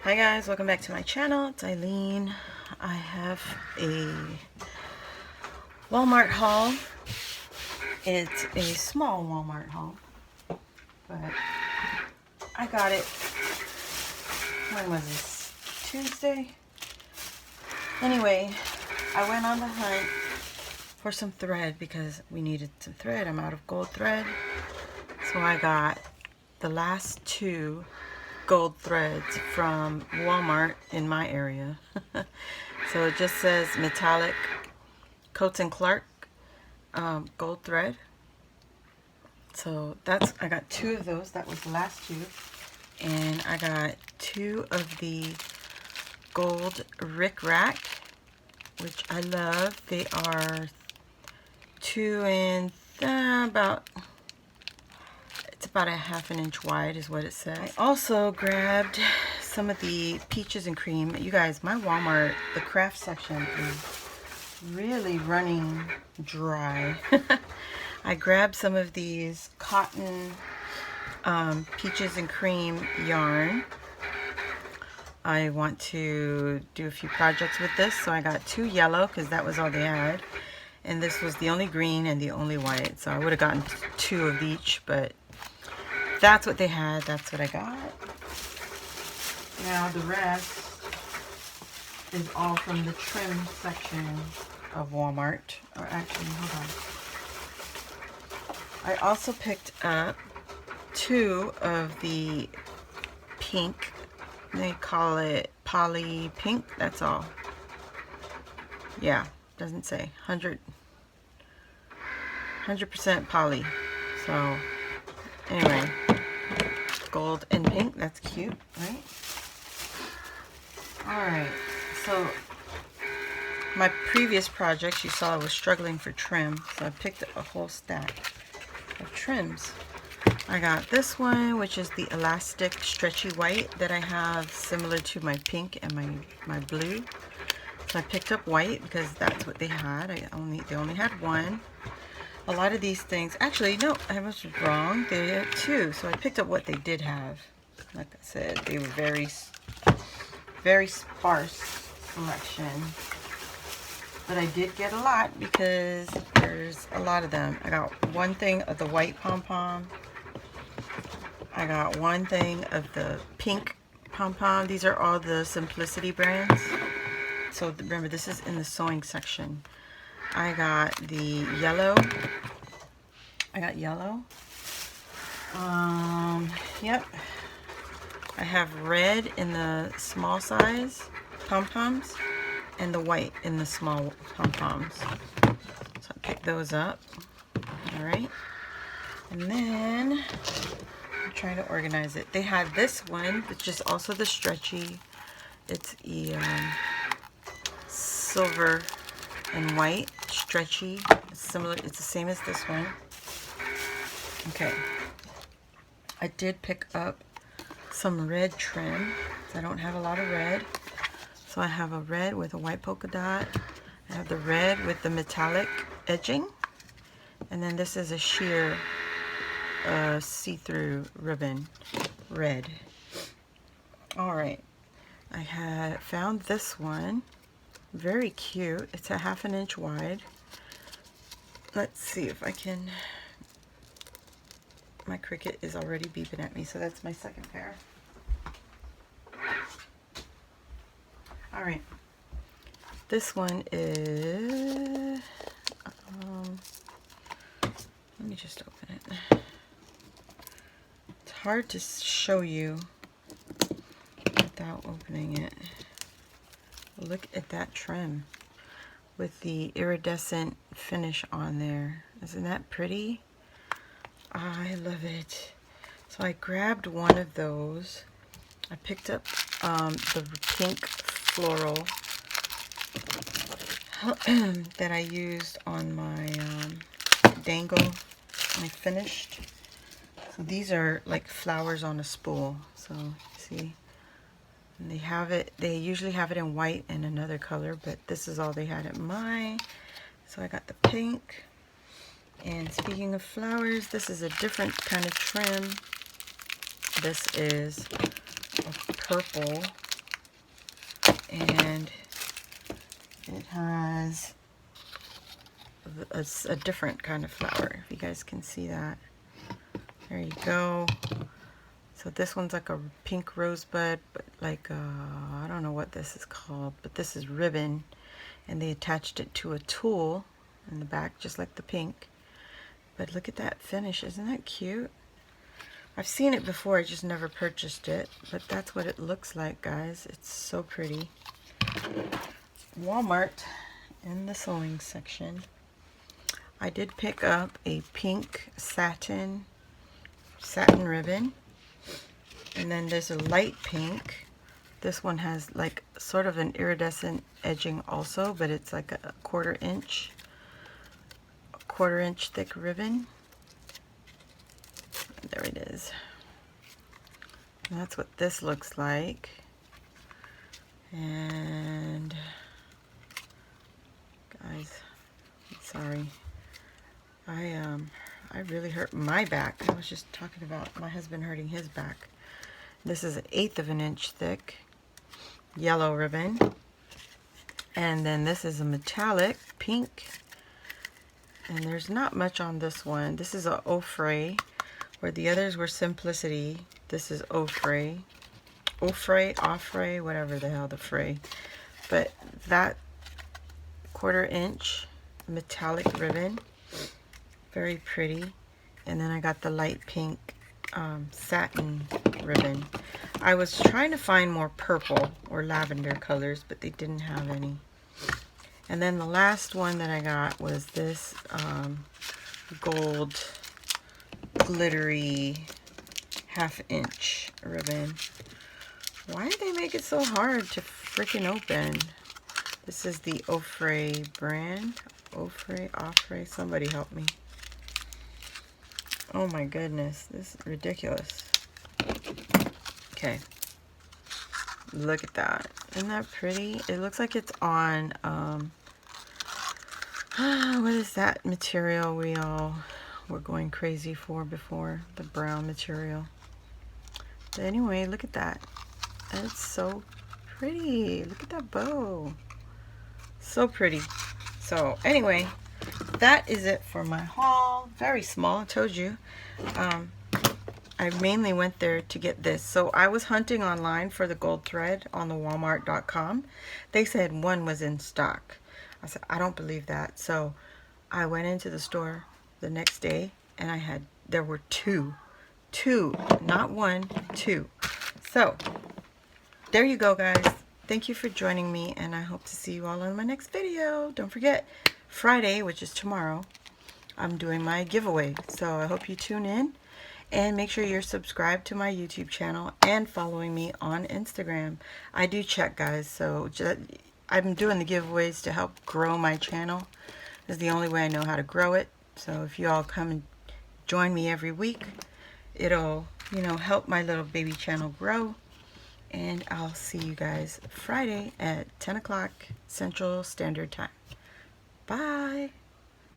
Hi guys, welcome back to my channel. It's Eileen. I have a Walmart haul. It's a small Walmart haul, but I got it, when was this? Tuesday? Anyway, I went on the hunt for some thread because we needed some thread. I'm out of gold thread. So I got the last two gold threads from Walmart in my area. So it just says metallic Coats and Clark gold thread. So I got two of those. That was the last two. And I got two of the gold Rick Rack, which I love. They are 2 and it's about a ½ an inch wide is what it says. I also grabbed some of the peaches and cream. You guys, my Walmart, the craft section is really running dry. I grabbed some of these cotton peaches and cream yarn. I want to do a few projects with this, so I got 2 yellow because that was all they had, and this was the only green and the only white, so I would have gotten 2 of each, but that's what they had. That's what I got. Now the rest is all from the trim section of Walmart. Or actually, hold on. I also picked up 2 of the pink. They call it poly pink. That's all. Yeah, doesn't say 100% poly. So anyway, gold and pink. That's cute, right? Alright, so my previous projects, you saw I was struggling for trim, so I picked up a whole stack of trims. I got this one, which is the elastic stretchy white that I have similar to my pink and my blue. So I picked up white because that's what they had. They only had one. A lot of these things, actually no, I was wrong. They had 2, so I picked up what they did have. Like I said, they were very sparse selection, but I did get a lot because there's a lot of them. I got one thing of the white pom-pom. I got one thing of the pink pom-pom. These are all the Simplicity brands. So remember, this is in the sewing section. I got the yellow. Yep. I have red in the small size pom-poms and the white in the small pom-poms. So I picked those up. Alright. And then I'm trying to organize it. They had this one, which is also the stretchy. It's a silver and white stretchy. It's similar. It's the same as this one. Okay. I did pick up some red trim. I don't have a lot of red. So I have a red with a white polka dot. I have the red with the metallic edging. And then this is a sheer see-through ribbon red. Alright. I had found this one. Very cute. It's a ½ an inch wide. Let's see if I can... My Cricut is already beeping at me, so that's my second pair. Alright. This one is... let me just open it. It's hard to show you without opening it. Look at that trim with the iridescent finish on there. Isn't that pretty? I love it. So I grabbed one of those. I picked up the pink floral that I used on my dangle, my finished. So these are like flowers on a spool. So see, and they have it. They usually have it in white and another color, but this is all they had at mine. So I got the pink. And speaking of flowers, this is a different kind of trim. This is a purple and it has a different kind of flower, if you guys can see that. There you go. So this one's like a pink rosebud, but like I don't know what this is called, but this is ribbon, and they attached it to a tulle in the back, just like the pink. But look at that finish, isn't that cute? I've seen it before, I just never purchased it, but that's what it looks like, guys. It's so pretty. Walmart, in the sewing section, I did pick up a pink satin ribbon, and then there's a light pink. This one has like sort of an iridescent edging also, but it's like a quarter inch thick ribbon. There it is. And that's what this looks like. And guys, sorry, I really hurt my back. I was just talking about my husband hurting his back. This is 1/8 of an inch thick yellow ribbon, and then this is a metallic pink, and there's not much on this one. This is a Ofra, where the others were Simplicity. This is Ofra, whatever the hell the fray. But that 1/4 inch metallic ribbon, very pretty. And then I got the light pink satin ribbon. I was trying to find more purple or lavender colors, but they didn't have any. And then the last one that I got was this gold glittery 1/2 inch ribbon. Why did they make it so hard to freaking open? This is the Ofra brand. Ofra, somebody help me. Oh my goodness, this is ridiculous. Okay, look at that. Isn't that pretty? It looks like it's on, what is that material we all were going crazy for before? The brown material. But anyway, look at that. That's so pretty. Look at that bow. So pretty. So anyway, that is it for my haul. Very small, I told you. I mainly went there to get this. So I was hunting online for the gold thread on the walmart.com. They said one was in stock. I said, I don't believe that. So I went into the store the next day, and there were two, not one, two. So there you go, guys. Thank you for joining me, and I hope to see you all in my next video. Don't forget, Friday, which is tomorrow, I'm doing my giveaway. So I hope you tune in, and make sure you're subscribed to my YouTube channel and following me on Instagram. I do check, guys, so I'm doing the giveaways to help grow my channel. It's the only way I know how to grow it. So if you all come and join me every week, it'll, help my little baby channel grow. And I'll see you guys Friday at 10 o'clock Central Standard Time. Bye.